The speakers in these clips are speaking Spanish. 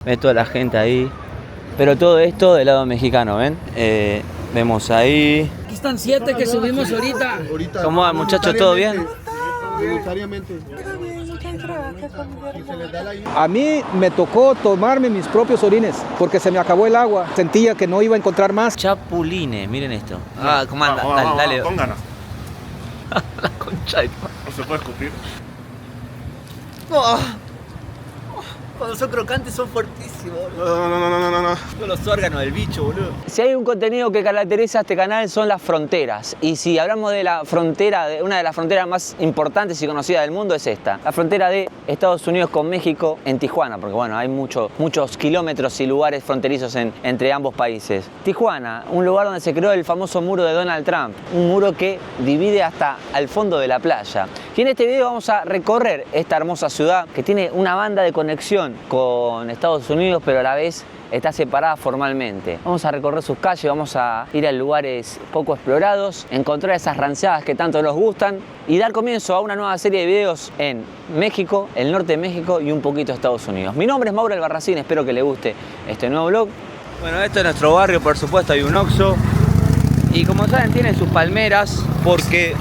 Ve toda la gente ahí. Pero todo esto del lado mexicano, ¿ven? Vemos ahí. Aquí están 7 que subimos ahorita. ¿Cómo va, muchachos? ¿Todo bien? Voluntariamente. A mí me tocó tomarme mis propios orines porque se me acabó el agua. Sentía que no iba a encontrar más. Chapulines, miren esto. Ah, ¿cómo anda? Dale. Con ganas. La concha de... No se puede escupir. Cuando son crocantes son fuertísimos. No. Son los órganos del bicho, boludo. Si hay un contenido que caracteriza a este canal son las fronteras. Y si hablamos de la frontera, de una de las fronteras más importantes y conocidas del mundo es esta. La frontera de Estados Unidos con México en Tijuana. Porque bueno, hay muchos kilómetros y lugares fronterizos entre ambos países. Tijuana, un lugar donde se creó el famoso muro de Donald Trump. Un muro que divide hasta al fondo de la playa. Y en este video vamos a recorrer esta hermosa ciudad que tiene una banda de conexión con Estados Unidos, pero a la vez está separada formalmente. Vamos a recorrer sus calles, vamos a ir a lugares poco explorados, encontrar esas ranceadas que tanto nos gustan y dar comienzo a una nueva serie de videos en México, el norte de México y un poquito Estados Unidos. Mi nombre es Mauro Albarracín, espero que le guste este nuevo vlog. Bueno, esto es nuestro barrio, por supuesto, hay un Oxxo y como saben tiene sus palmeras porque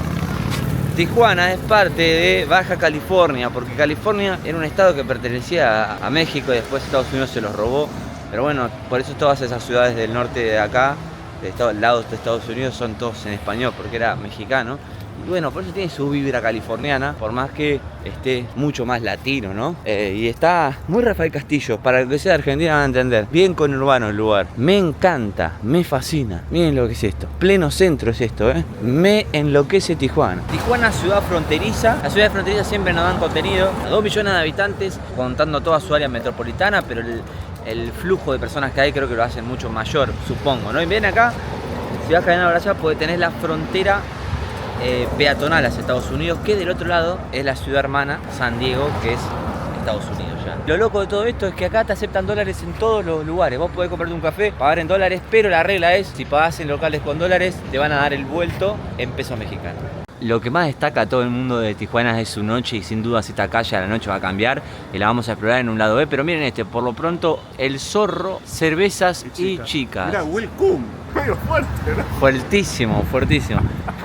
Tijuana es parte de Baja California, porque California era un estado que pertenecía a México y después Estados Unidos se los robó. Pero bueno, por eso todas esas ciudades del norte de acá, de lados de Estados Unidos, son todos en español, porque era mexicano. Y bueno, por eso tiene su vibra californiana, por más que esté mucho más latino, ¿no? Y está muy Rafael Castillo, para el que sea de Argentina van a entender. Bien conurbano el lugar. Me encanta, me fascina. Miren lo que es esto. Pleno centro es esto, ¿eh? Me enloquece Tijuana. Tijuana, ciudad fronteriza. Las ciudades fronterizas siempre nos dan contenido. 2 millones de habitantes, contando toda su área metropolitana, pero el flujo de personas que hay creo que lo hacen mucho mayor, supongo, ¿no? Y ven acá, si vas caminando para allá, porque tenés la frontera peatonal hacia Estados Unidos, que del otro lado es la ciudad hermana San Diego, que es Estados Unidos ya. Lo loco de todo esto es que acá te aceptan dólares en todos los lugares. Vos podés comprarte un café, pagar en dólares, pero la regla es, si pagás en locales con dólares, te van a dar el vuelto en pesos mexicanos. Lo que más destaca a todo el mundo de Tijuana es su noche y sin duda esta calle a la noche va a cambiar y la vamos a explorar en un lado B, pero miren por lo pronto el Zorro, cervezas y chicas. Mira, welcome, medio fuerte, ¿no? Fuertísimo.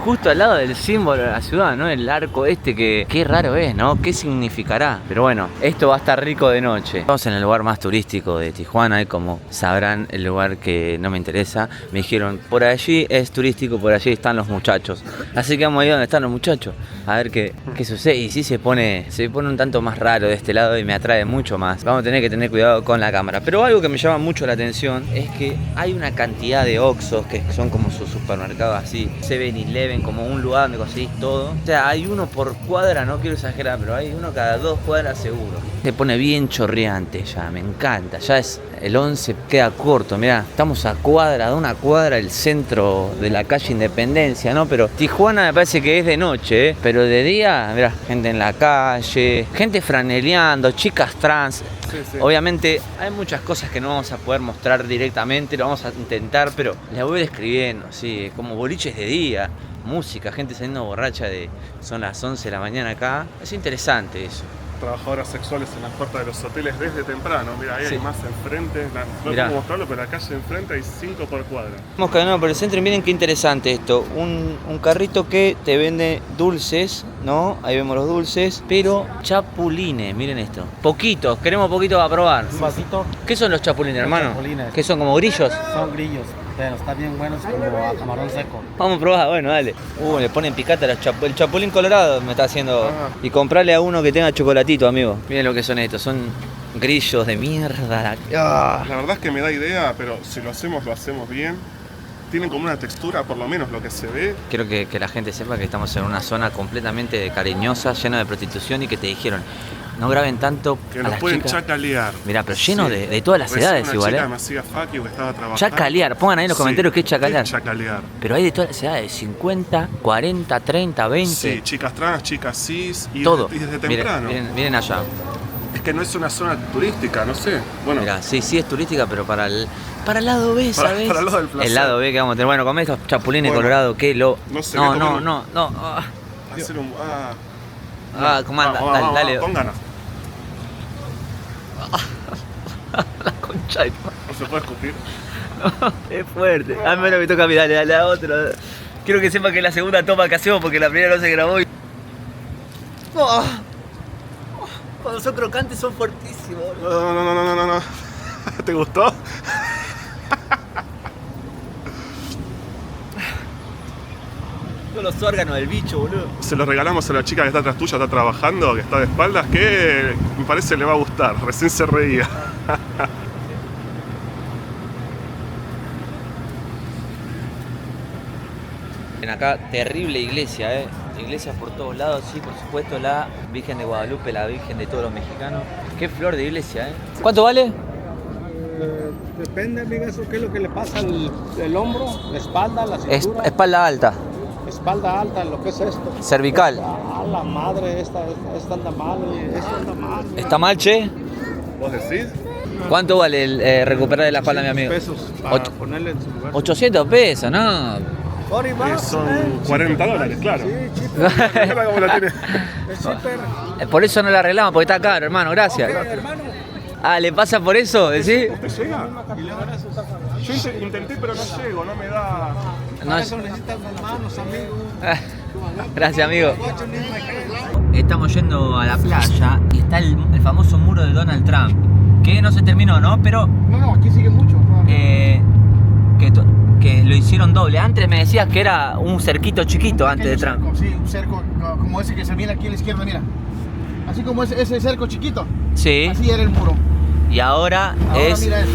Justo al lado del símbolo de la ciudad, ¿no? El arco que qué raro es, ¿no? ¿Qué significará? Pero bueno, esto va a estar rico de noche. Estamos en el lugar más turístico de Tijuana y como sabrán, el lugar que no me interesa, me dijeron, por allí es turístico, por allí están los muchachos. Así que vamos a ir donde están los muchachos, a ver qué sucede. Y sí se pone un tanto más raro de este lado y me atrae mucho más. Vamos a tener que tener cuidado con la cámara. Pero algo que me llama mucho la atención es que hay una cantidad de Oxxos que son como sus supermercados así, 7-Eleven, como un lugar donde conseguís todo. O sea, hay uno por cuadra, no quiero exagerar, pero hay uno cada 2 cuadras seguro. Se pone bien chorreante ya, me encanta. Ya es el 11, queda corto, mirá, estamos a una cuadra el centro de la calle Independencia, ¿no? Pero Tijuana me parece que es de noche, ¿eh? Pero de día, mirá, gente en la calle, gente franeleando, chicas trans. Sí. Obviamente hay muchas cosas que no vamos a poder mostrar directamente, lo vamos a intentar, pero las voy describiendo, sí, como boliches de día, música, gente saliendo borracha son las 11 de la mañana acá. Es interesante eso. Trabajadoras sexuales en las puertas de los hoteles desde temprano. Mira, ahí Sí. hay más enfrente. No Mirá. puedo mostrarlo, pero la calle enfrente hay 5 por cuadra. Estamos caminando por el centro y miren qué interesante esto. Un carrito que te vende dulces, ¿no? Ahí vemos los dulces, pero chapulines, miren esto. Poquitos, queremos poquito para probar. Un vasito. ¿Qué son los chapulines, hermano? Chapulines. ¿Qué son, como grillos? Son grillos, pero están bien buenos como a camarón seco. Vamos a probar, bueno, dale. Le ponen picante a el chapulín colorado me está haciendo. Y comprarle a uno que tenga chocolatito, amigo. Miren lo que son estos, son grillos de mierda. La verdad es que me da idea, pero si lo hacemos bien. Tienen como una textura, por lo menos lo que se ve. Quiero que la gente sepa que estamos en una zona completamente cariñosa, llena de prostitución y que te dijeron, no graben tanto Que a nos las pueden chicas. chacalear. Mirá, pero lleno Sí. de todas las Recién edades una igual, chica ¿eh? me hacía fuck you que estaba trabajando. Chacalear, pongan ahí en los comentarios qué es chacalear. ¿Qué es chacalear? Pero hay de todas las edades, 50, 40, 30, 20. Sí, chicas trans, chicas cis y Todo. desde Miren, temprano. miren allá. Es que no es una zona turística, no sé. Bueno, Mirá, sí es turística, pero para el lado B, ¿sabes? para el lado del placer. El lado B que vamos a tener. Bueno, con estos chapulines Bueno, colorados, ¿qué lo? no sé, No. hacer un. ¿Cómo anda? Vamos, Dale. con ganas. La concha de... No se puede escupir. No, es fuerte. A mí no me toca a mí, dale a otro. Quiero que sepa que es la segunda toma que hacemos porque la primera no se grabó. Oh. Cuando son crocantes son fuertísimos. No. ¿Te gustó? Todos los órganos del bicho, boludo. Se lo regalamos a la chica que está atrás tuya, está trabajando, que está de espaldas, que me parece le va a gustar. Recién se reía. Acá, terrible iglesia, iglesias por todos lados, sí, por supuesto, la Virgen de Guadalupe, la Virgen de todos los mexicanos. Qué flor de iglesia, ¿Cuánto vale? Depende, amiga, eso qué es lo que le pasa el hombro, la espalda, la cintura. Espalda alta. Espalda alta, lo que es esto. Cervical. Ah, la madre, esta anda mal, esta anda mal. ¿Está mal, che? ¿Vos decís? ¿Cuánto vale recuperar de la espalda, mi amigo? Pesos para ponerle en su lugar. 800 pesos, ¿no? Son $40, claro. Sí, Mira cómo la tiene. es súper. Por eso no la arreglamos, porque está caro, hermano, gracias. Hermano. Ah, ¿le pasa por eso? ¿Decís? ¿Usted llega? Yo intenté, pero no llego, no me da. No, Eso necesitas las manos, amigo. gracias, amigo. Estamos yendo a la playa y está el famoso muro de Donald Trump, que no se terminó, ¿no? Pero No, aquí sigue mucho. que lo hicieron doble. Antes me decías que era un cerquito chiquito antes de Trump. Sí, un cerco como ese que se mira aquí a la izquierda, mira. Así como ese cerco chiquito. Sí. Así era el muro. Y ahora es... Mira esto.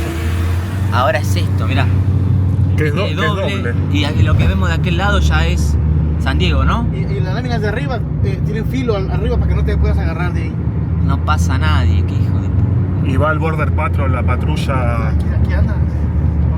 Ahora es esto, mirá. Que es Tiene doble. Y lo que vemos de aquel lado ya es San Diego, ¿no? Y las láminas de arriba tienen filo arriba para que no te puedas agarrar de ahí. No pasa nadie, qué hijo de... Y va el Border Patrol, la patrulla. Aquí anda.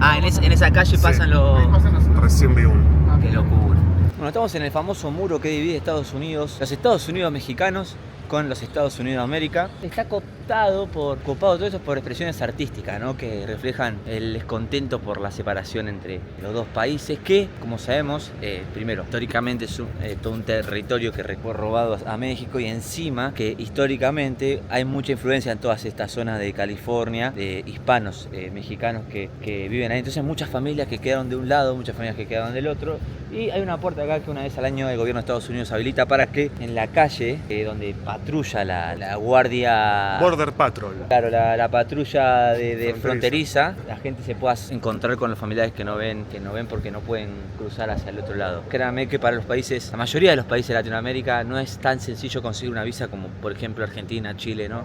Ah, en esa calle pasan los... Ahí pasan los... Recién vi uno. Qué locura. Bueno, estamos en el famoso muro que divide Estados Unidos, los Estados Unidos mexicanos con los Estados Unidos de América. Está copado todo eso por expresiones artísticas, ¿no? Que reflejan el descontento por la separación entre los dos países que, como sabemos, primero, históricamente es todo un territorio que fue robado a México, y encima que históricamente hay mucha influencia en todas estas zonas de California, de hispanos mexicanos que viven ahí. Entonces muchas familias que quedaron de un lado, muchas familias que quedaron del otro, y hay una puerta acá que una vez al año el gobierno de Estados Unidos habilita para que en la calle, donde patrulla la guardia... Border Patrol. Claro, la patrulla de fronteriza, la gente se pueda encontrar con los familiares que no ven porque no pueden cruzar hacia el otro lado. Créanme que para los países, la mayoría de los países de Latinoamérica, no es tan sencillo conseguir una visa como por ejemplo Argentina, Chile, ¿no?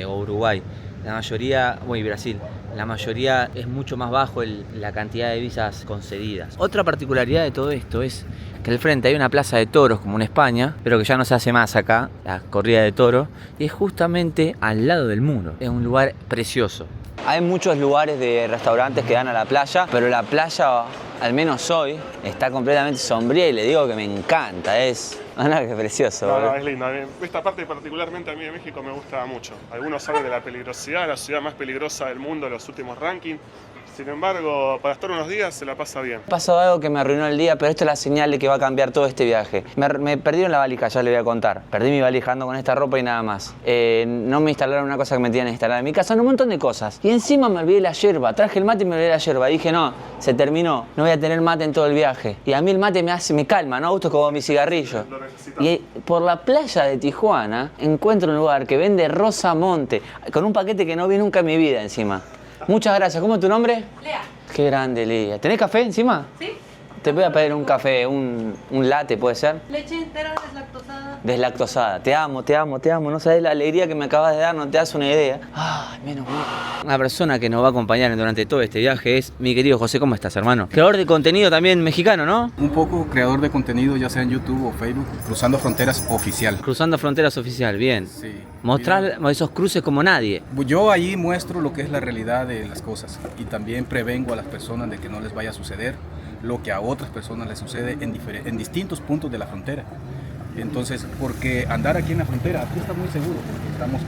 O Uruguay. La mayoría, y Brasil, la mayoría es mucho más bajo la cantidad de visas concedidas. Otra particularidad de todo esto es que al frente hay una plaza de toros como en España, pero que ya no se hace más acá, la corrida de toros, y es justamente al lado del muro. Es un lugar precioso. Hay muchos lugares de restaurantes que dan a la playa, pero la playa, al menos hoy, está completamente sombría y le digo que me encanta, es... qué precioso. No, es linda. Esta parte particularmente a mí de México me gusta mucho. Algunos hablan de la peligrosidad, la ciudad más peligrosa del mundo en los últimos rankings. Sin embargo, para estar unos días se la pasa bien. Pasó algo que me arruinó el día, pero esto es la señal de que va a cambiar todo este viaje. Me perdieron la valija, ya le voy a contar. Perdí mi valija, ando con esta ropa y nada más. No me instalaron una cosa que me tenían que instalar en mi casa, un montón de cosas. Y encima me olvidé la yerba. Traje el mate y me olvidé la yerba. Dije, no, se terminó. No voy a tener mate en todo el viaje. Y a mí el mate me calma, ¿no? Gusto como mi cigarrillo. Y por la playa de Tijuana encuentro un lugar que vende Rosa Monte, con un paquete que no vi nunca en mi vida encima. Muchas gracias. ¿Cómo es tu nombre? Lea. Qué grande, Lea. ¿Tenés café encima? ¿Sí? Te voy a pedir un café, un latte, ¿puede ser? Leche entera deslactosada. Deslactosada. Te amo, te amo, te amo. No sabes la alegría que me acabas de dar, no te das una idea. Ay, menos mal. Una persona que nos va a acompañar durante todo este viaje es mi querido José. ¿Cómo estás, hermano? Creador de contenido también mexicano, ¿no? Un poco creador de contenido, ya sea en YouTube o Facebook, Cruzando Fronteras Oficial. Cruzando Fronteras Oficial, bien. Sí. Mostrar esos cruces como nadie. Yo allí muestro lo que es la realidad de las cosas y también prevengo a las personas de que no les vaya a suceder lo que a otras personas les sucede en distintos puntos de la frontera. Entonces, porque andar aquí en la frontera, aquí está muy seguro, porque estamos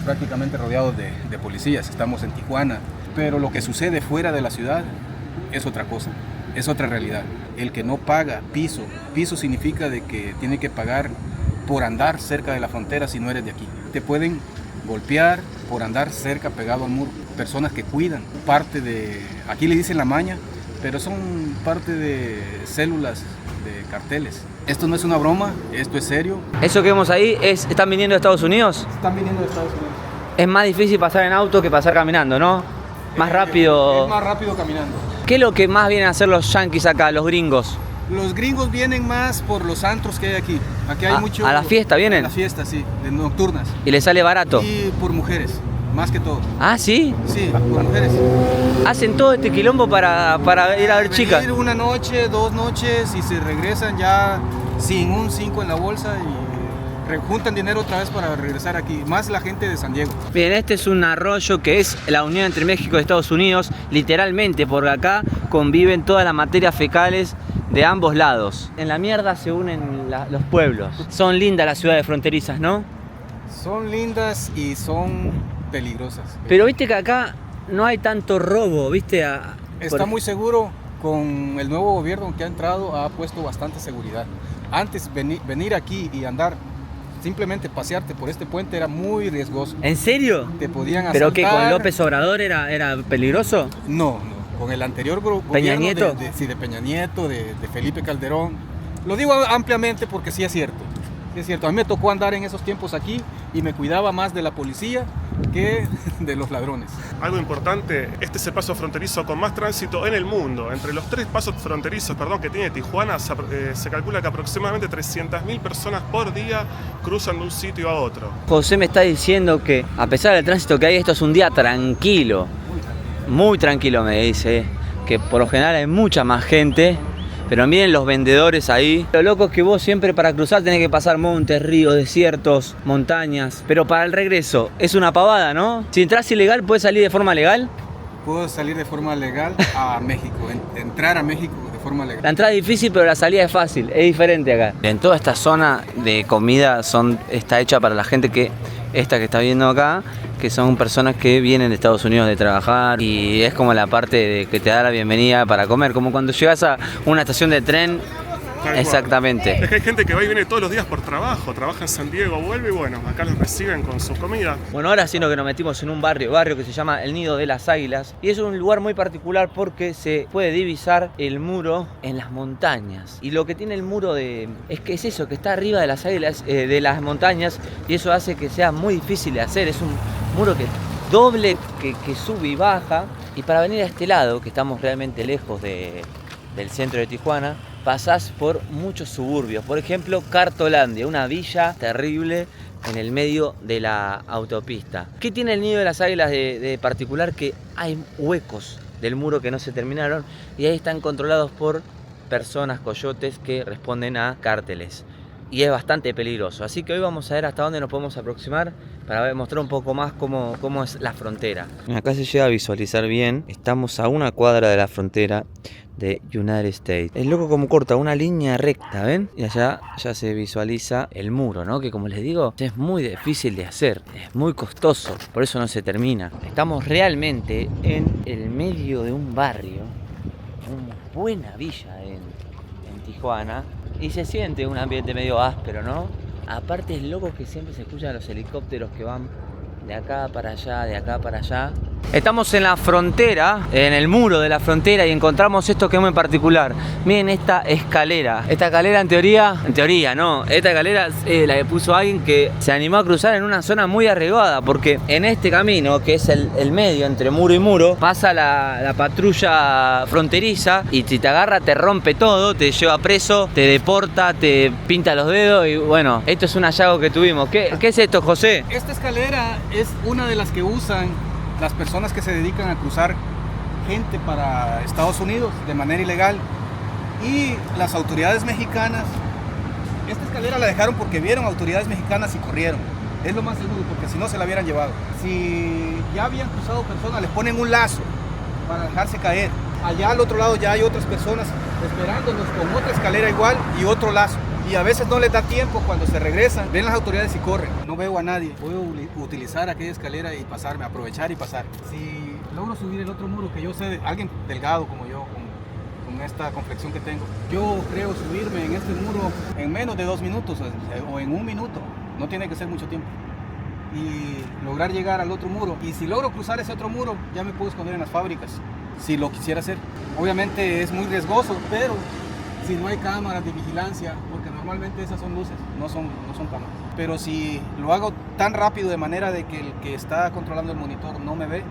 prácticamente rodeados de policías, estamos en Tijuana, pero lo que sucede fuera de la ciudad es otra cosa, es otra realidad. El que no paga piso significa de que tiene que pagar por andar cerca de la frontera si no eres de aquí. Te pueden golpear por andar cerca, pegado al muro, personas que cuidan, parte de, aquí le dicen la maña, pero son parte de células de carteles. Esto no es una broma, esto es serio. ¿Eso que vemos ahí están viniendo de Estados Unidos? Están viniendo de Estados Unidos. Es más difícil pasar en auto que pasar caminando, ¿no? Más rápido. Es más rápido caminando. ¿Qué es lo que más vienen a hacer los yanquis acá, los gringos? Los gringos vienen más por los antros que hay aquí. Aquí hay mucho... ¿A la fiesta vienen? A la fiesta, sí, de nocturnas. ¿Y les sale barato? Y por mujeres, más que todo. ¿Ah, sí? Sí, por mujeres. ¿Hacen todo este quilombo para ir a ver chicas? Venir una noche, 2 noches y se regresan ya sin un 5 en la bolsa y juntan dinero otra vez para regresar aquí. Más la gente de San Diego. Bien, este es un arroyo que es la unión entre México y Estados Unidos, literalmente, porque acá conviven todas las materias fecales de ambos lados. En la mierda se unen los pueblos. Son lindas las ciudades fronterizas, ¿no? Son lindas y son peligrosas. Pero viste que acá no hay tanto robo, ¿viste? Está muy seguro. Con el nuevo gobierno que ha entrado ha puesto bastante seguridad. Antes venir aquí y andar, simplemente pasearte por este puente era muy riesgoso. ¿En serio? Te podían asaltar. ¿Pero qué, con López Obrador era peligroso? No, con el anterior gobierno. ¿Peña Nieto? De Peña Nieto, de Felipe Calderón. Lo digo ampliamente porque sí es cierto. Sí es cierto, a mí me tocó andar en esos tiempos aquí y me cuidaba más de la policía que de los ladrones. Algo importante, este es el paso fronterizo con más tránsito en el mundo. Entre los 3 pasos fronterizos que tiene Tijuana, se calcula que aproximadamente 300.000 personas por día cruzan de un sitio a otro. José me está diciendo que a pesar del tránsito que hay, esto es un día tranquilo. Muy tranquilo, me dice. Que por lo general hay mucha más gente. Pero miren los vendedores ahí. Lo loco es que vos siempre para cruzar tenés que pasar montes, ríos, desiertos, montañas. Pero para el regreso es una pavada, ¿no? Si entras ilegal, ¿puedes salir de forma legal? Puedo salir de forma legal a México, entrar a México de forma legal. La entrada es difícil, pero la salida es fácil, es diferente acá. En toda esta zona de comida está hecha para la gente que está viendo acá, que son personas que vienen de Estados Unidos de trabajar y es como la parte de que te da la bienvenida para comer, como cuando llegas a una estación de tren. Exactamente. Es que hay gente que va y viene todos los días por trabajo, trabaja en San Diego, vuelve y bueno, acá los reciben con su comida. Bueno, ahora sí que nos metimos en un barrio que se llama El Nido de las Águilas y es un lugar muy particular porque se puede divisar el muro en las montañas. Y lo que tiene el muro es que es eso, que está arriba de las águilas, de las montañas, y eso hace que sea muy difícil de hacer. Es un muro que doble, que sube y baja, y para venir a este lado, que estamos realmente lejos del centro de Tijuana, pasás por muchos suburbios, por ejemplo Cartolandia, una villa terrible en el medio de la autopista. ¿Qué tiene el Nido de las Águilas de particular? Que hay huecos del muro que no se terminaron y ahí están controlados por personas, coyotes que responden a cárteles. Y es bastante peligroso, así que hoy vamos a ver hasta dónde nos podemos aproximar para mostrar un poco más cómo es la frontera. Acá se llega a visualizar bien, estamos a una cuadra de la frontera de United States. Es loco como corta una línea recta, ¿ven? Y allá ya se visualiza el muro, ¿no? Que como les digo, es muy difícil de hacer, es muy costoso, por eso no se termina. Estamos realmente en el medio de un barrio, una buena villa en Tijuana, y se siente un ambiente medio áspero, ¿no? Aparte es loco que siempre se escuchan los helicópteros que van de acá para allá, de acá para allá. Estamos en la frontera, en el muro de la frontera, y encontramos esto que es muy particular. Miren esta escalera. Esta escalera en teoría no. Esta escalera la que puso alguien que se animó a cruzar en una zona muy arriesgada, porque en este camino, que es el medio entre muro y muro, pasa la patrulla fronteriza y si te agarra te rompe todo, te lleva preso, te deporta, te pinta los dedos y bueno, esto es un hallazgo que tuvimos. ¿Qué es esto, José? Esta escalera es una de las que usan las personas que se dedican a cruzar gente para Estados Unidos de manera ilegal, y las autoridades mexicanas, esta escalera la dejaron porque vieron autoridades mexicanas y corrieron. Es lo más seguro, porque si no se la hubieran llevado. Si ya habían cruzado personas, les ponen un lazo para dejarse caer. Allá al otro lado ya hay otras personas esperándonos con otra escalera igual y otro lazo. Y a veces no les da tiempo, cuando se regresan, ven las autoridades y corren. No veo a nadie. Puedo utilizar aquella escalera y pasarme, aprovechar y pasar. Si logro subir el otro muro, que yo sé, alguien delgado como yo, con esta complexión que tengo, yo creo subirme en este muro en menos de 2 minutos o en 1 minuto. No tiene que ser mucho tiempo. y lograr llegar al otro muro. Y si logro cruzar ese otro muro, ya me puedo esconder en las fábricas, si lo quisiera hacer. Obviamente es muy riesgoso, pero si no hay cámaras de vigilancia, porque normalmente esas son luces, no son cámaras. Pero si lo hago tan rápido de manera de que el que está controlando el monitor no me ve,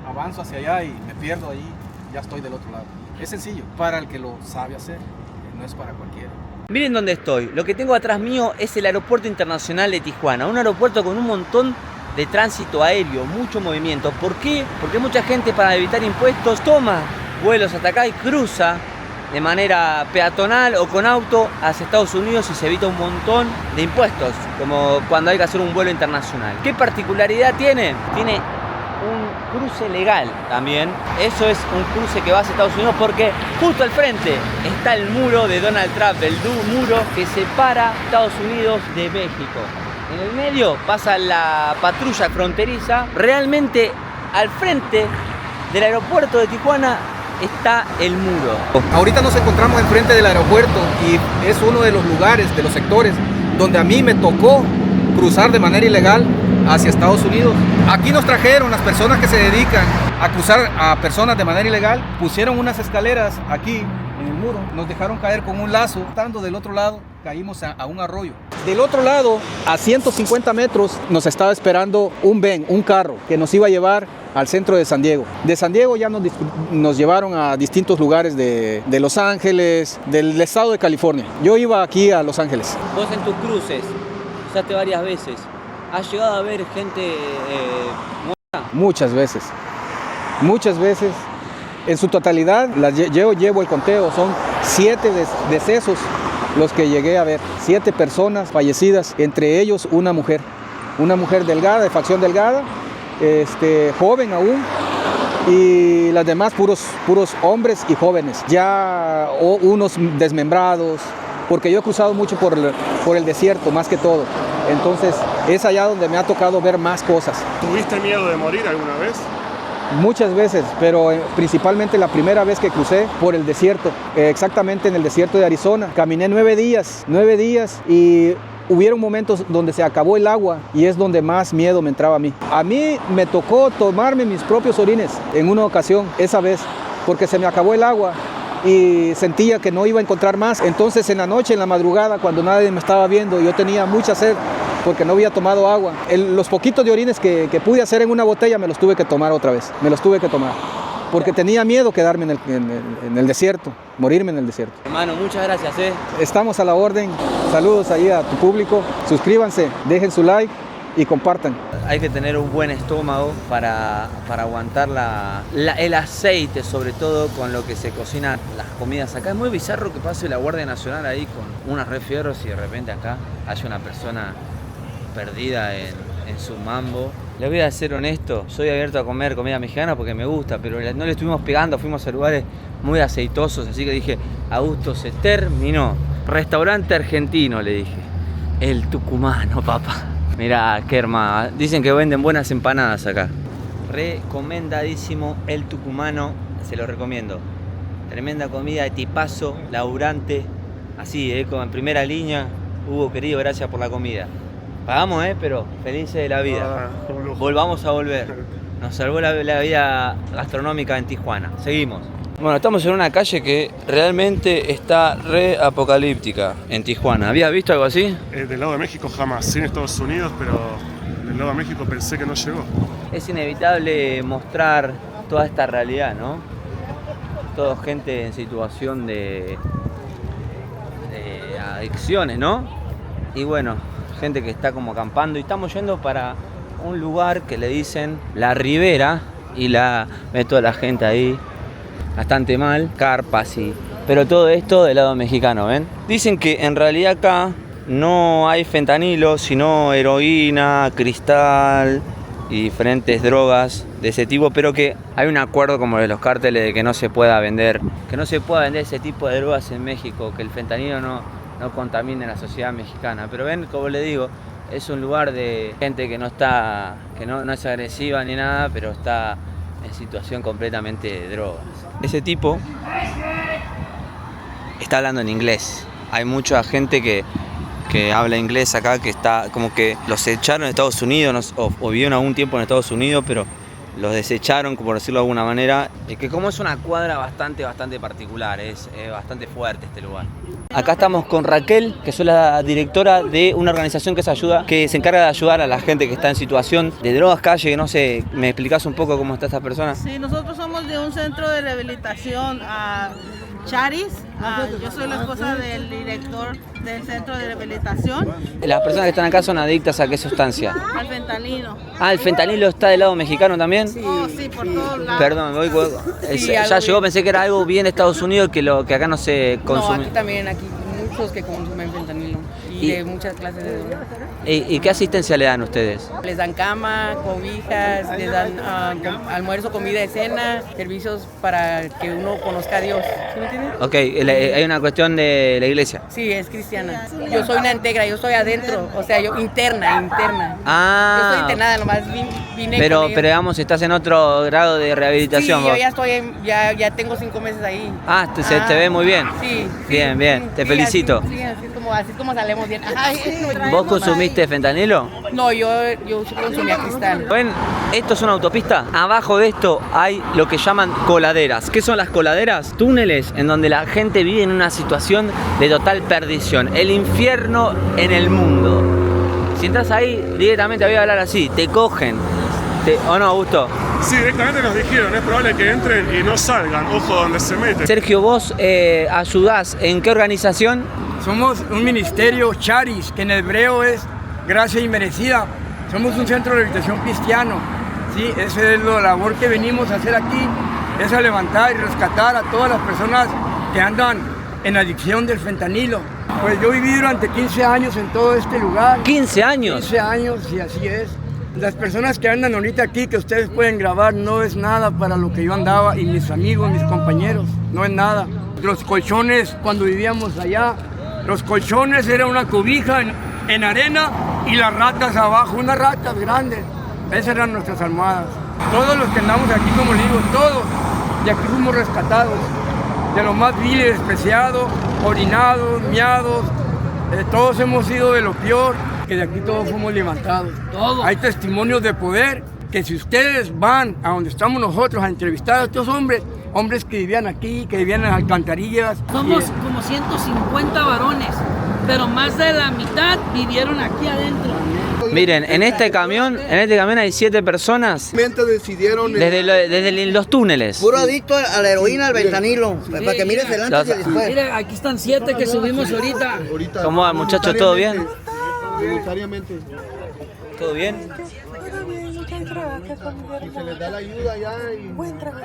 avanzo hacia allá y me pierdo ahí, ya estoy del otro lado. Es sencillo, para el que lo sabe hacer, no es para cualquiera. Miren dónde estoy. Lo que tengo atrás mío es el Aeropuerto Internacional de Tijuana. Un aeropuerto con un montón de tránsito aéreo, mucho movimiento. ¿Por qué? Porque mucha gente, para evitar impuestos, toma vuelos hasta acá y cruza de manera peatonal o con auto hacia Estados Unidos y se evita un montón de impuestos, como cuando hay que hacer un vuelo internacional. ¿Qué particularidad tiene? Tiene un cruce legal también. Eso es un cruce que va hacia Estados Unidos porque justo al frente está el muro de Donald Trump, el muro que separa Estados Unidos de México. En el medio pasa la patrulla fronteriza. Realmente al frente del aeropuerto de Tijuana está el muro. Ahorita nos encontramos enfrente del aeropuerto y es uno de los lugares, de los sectores, donde a mí me tocó cruzar de manera ilegal hacia Estados Unidos. Aquí nos trajeron las personas que se dedican a cruzar a personas de manera ilegal, pusieron unas escaleras aquí en el muro, nos dejaron caer con un lazo. Estando del otro lado, caímos a un arroyo. Del otro lado, a 150 metros, nos estaba esperando un carro que nos iba a llevar al centro de San Diego. De San Diego ya nos llevaron a distintos lugares de Los Ángeles, del estado de California. Yo iba aquí a Los Ángeles. Vos en tus cruces, usaste varias veces. ¿Has llegado a ver gente muerta? Muchas veces. En su totalidad, yo llevo el conteo, son 7 decesos los que llegué a ver. 7 personas fallecidas, entre ellos una mujer delgada, de facción delgada, joven aún, y las demás puros hombres y jóvenes, ya unos desmembrados, porque yo he cruzado mucho por el desierto más que todo. Entonces es allá donde me ha tocado ver más cosas. ¿Tuviste miedo de morir alguna vez? Muchas veces, pero principalmente la primera vez que crucé por el desierto, exactamente en el desierto de Arizona. Caminé 9 días y hubieron momentos donde se acabó el agua y es donde más miedo me entraba a mí. A mí me tocó tomarme mis propios orines en una ocasión, esa vez, porque se me acabó el agua y sentía que no iba a encontrar más. Entonces en la noche, en la madrugada, cuando nadie me estaba viendo, yo tenía mucha sed porque no había tomado agua. Los poquitos de orines que pude hacer en una botella me los tuve que tomar otra vez. Me los tuve que tomar porque tenía miedo quedarme en el desierto, morirme en el desierto. Hermano, muchas gracias. Estamos a la orden. Saludos ahí a tu público. Suscríbanse, dejen su like y compartan. Hay que tener un buen estómago para aguantar el aceite, sobre todo con lo que se cocinan las comidas acá. Es muy bizarro que pase la Guardia Nacional ahí con unas re fierros y de repente acá haya una persona perdida en su mambo. Le voy a ser honesto, soy abierto a comer comida mexicana porque me gusta, pero no le estuvimos pegando, fuimos a lugares muy aceitosos, así que dije, Augusto, se terminó. Restaurante argentino, le dije. El tucumano, papá. Mirá, qué hermano. Dicen que venden buenas empanadas acá. Recomendadísimo el tucumano, se lo recomiendo. Tremenda comida de tipazo, laburante. Así, como en primera línea. Hugo, querido, gracias por la comida. Pagamos, pero felices de la vida. Volvamos a volver. Nos salvó la vida gastronómica en Tijuana. Seguimos. Bueno, estamos en una calle que realmente está re apocalíptica en Tijuana. ¿Habías visto algo así? Del lado de México jamás, sí en Estados Unidos, pero del lado de México pensé que no llegó. Es inevitable mostrar toda esta realidad, ¿no? Toda gente en situación de adicciones, ¿no? Y bueno, gente que está como acampando y estamos yendo para un lugar que le dicen La Ribera y ve toda la gente ahí bastante mal, carpas pero todo esto del lado mexicano, ¿ven? Dicen que en realidad acá no hay fentanilo, sino heroína, cristal y diferentes drogas de ese tipo, pero que hay un acuerdo como de los cárteles de que no se pueda vender ese tipo de drogas en México, que el fentanilo no contamine la sociedad mexicana. Pero ven, como le digo, es un lugar de gente que no es agresiva ni nada, pero está en situación completamente de drogas. Ese tipo está hablando en inglés. Hay mucha gente que que habla inglés acá, que está como que los echaron en Estados Unidos o vivieron algún tiempo en Estados Unidos, pero los desecharon, por decirlo de alguna manera, que como es una cuadra bastante particular, es bastante fuerte este lugar. Acá estamos con Raquel, que soy la directora de una organización que se encarga de ayudar a la gente que está en situación de drogas, calle, que no sé, ¿me explicás un poco cómo está esta persona? Sí, nosotros somos de un centro de rehabilitación a Charis. Yo soy la esposa del director del centro de rehabilitación. Las personas que están acá son adictas ¿a qué sustancia? Al fentanilo. Ah, ¿el fentanilo está del lado mexicano también? Sí, sí, por todos lados. Perdón, Sí, ya llegó, pensé que era algo bien de Estados Unidos que acá no se consume. No, aquí también, aquí muchos que consumen fentanilo y de muchas clases de drogas. ¿Y qué asistencia le dan ustedes? Les dan cama, cobijas, les dan almuerzo, comida y cena, servicios para que uno conozca a Dios. ¿Sí me entiendes? Ok, hay una cuestión de la iglesia. Sí, es cristiana. Yo soy una íntegra, yo estoy adentro, o sea, yo interna. Ah. Yo estoy internada, nomás vine Pero con ellos. digamos, estás en otro grado de rehabilitación. Sí, vos. yo ya estoy, ya tengo 5 meses ahí. Ah, te ve muy bien. Sí. Bien, te felicito. Así es como salimos bien. ¿Vos consumiste fentanilo? No, yo consumía cristal. ¿Ven? Esto es una autopista. Abajo de esto hay lo que llaman coladeras. ¿Qué son las coladeras? Túneles en donde la gente vive en una situación de total perdición. El infierno en el mundo. Si entras ahí, directamente voy a hablar así. Te cogen. ¿O no, Augusto? Sí, directamente nos dijeron, es probable que entren y no salgan, ojo donde se meten. Sergio, vos ayudás ¿en qué organización? Somos un ministerio Charis, que en hebreo es gracia inmerecida. Somos un centro de rehabilitación cristiano. ¿Sí? Esa es la labor que venimos a hacer aquí, es a levantar y rescatar a todas las personas que andan en adicción del fentanilo. Pues yo viví durante 15 años en todo este lugar. ¿15 años? 15 años, y así es. Las personas que andan ahorita aquí, que ustedes pueden grabar, no es nada para lo que yo andaba y mis amigos, mis compañeros, no es nada. Los colchones, cuando vivíamos allá, los colchones era una cobija en arena y las ratas abajo, unas ratas grandes. Esas eran nuestras almohadas. Todos los que andamos aquí, como les digo, todos, de aquí fuimos rescatados. De lo más vil y despreciado, orinados, miados, todos hemos sido de lo peor, que de aquí todos fuimos levantados. Todos. Hay testimonios de poder, que si ustedes van a donde estamos nosotros a entrevistar a estos hombres que vivían aquí, que vivían en alcantarillas. Somos como 150 varones, pero más de la mitad vivieron aquí adentro. Miren, en este camión hay 7 personas Decidieron desde los túneles. puro adicto a la heroína, al fentanilo, para que mires el antes y el después. Mira, aquí están 7 que subimos ahorita. ¿Cómo va, muchachos? ¿Todo bien? Voluntariamente. ¿Todo bien? Y se les da la ayuda ya y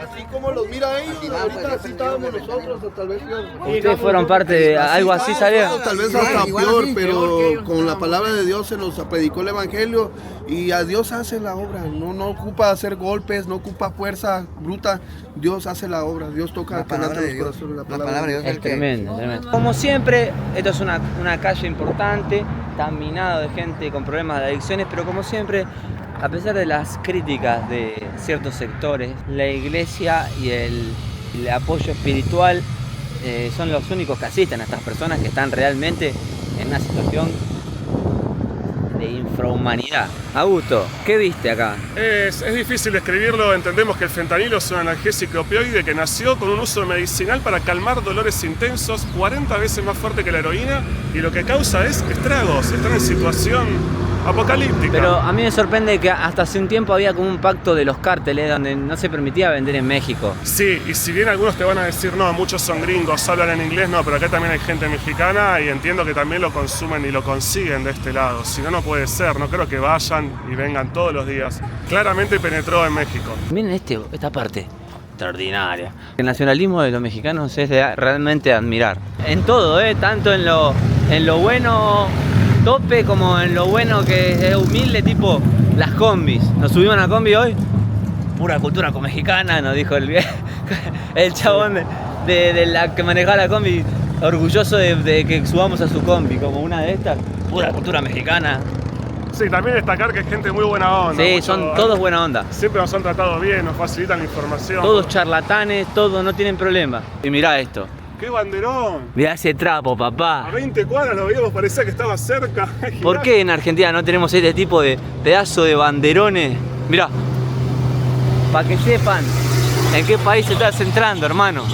así como los mira ahí, ahorita así estábamos nosotros, o tal vez ¿Ustedes fueron parte de algo así, sabía? tal vez hasta peor, pero con la palabra de Dios se nos predicó el evangelio y a Dios hace la obra, no ocupa hacer golpes, no ocupa fuerza bruta, Dios hace la obra, Dios toca los corazones, la palabra de Dios. Es tremendo, tremendo. Como siempre, esto es una calle importante, está minado de gente con problemas de adicciones, pero como siempre, a pesar de las críticas de ciertos sectores, la iglesia y el apoyo espiritual son los únicos que asisten a estas personas que están realmente en una situación de infrahumanidad. Augusto, ¿qué viste acá? Es difícil describirlo, entendemos que el fentanilo es un analgésico opioide que nació con un uso medicinal para calmar dolores intensos 40 veces más fuerte que la heroína y lo que causa es estragos, están en situación apocalíptica. Pero a mí me sorprende que hasta hace un tiempo había como un pacto de los cárteles donde no se permitía vender en México. Sí, y si bien algunos te van a decir, no, muchos son gringos, hablan en inglés, no, pero acá también hay gente mexicana y entiendo que también lo consumen y lo consiguen de este lado. Si no, no puede ser, no creo que vayan y vengan todos los días. Claramente penetró en México. Miren esta parte. Extraordinaria. El nacionalismo de los mexicanos es de realmente admirar. En todo, tanto en lo bueno tope como en lo bueno que es humilde, tipo las combis. Nos subimos a una combi hoy, pura cultura mexicana, nos dijo el chabón de la que manejaba la combi, orgulloso de que subamos a su combi, como una de estas, pura cultura mexicana. Sí, también destacar que es gente muy buena onda. Sí, son todos buena onda. Siempre nos han tratado bien, nos facilitan la información. Todos charlatanes, todos no tienen problema. Y mirá esto. ¡Qué banderón! Mirá ese trapo, A papá. 20 cuadras lo veíamos, parecía que estaba cerca. ¿Por qué en Argentina no tenemos este tipo de pedazo de banderones? Mirá, para que sepan en qué país estás entrando, hermano.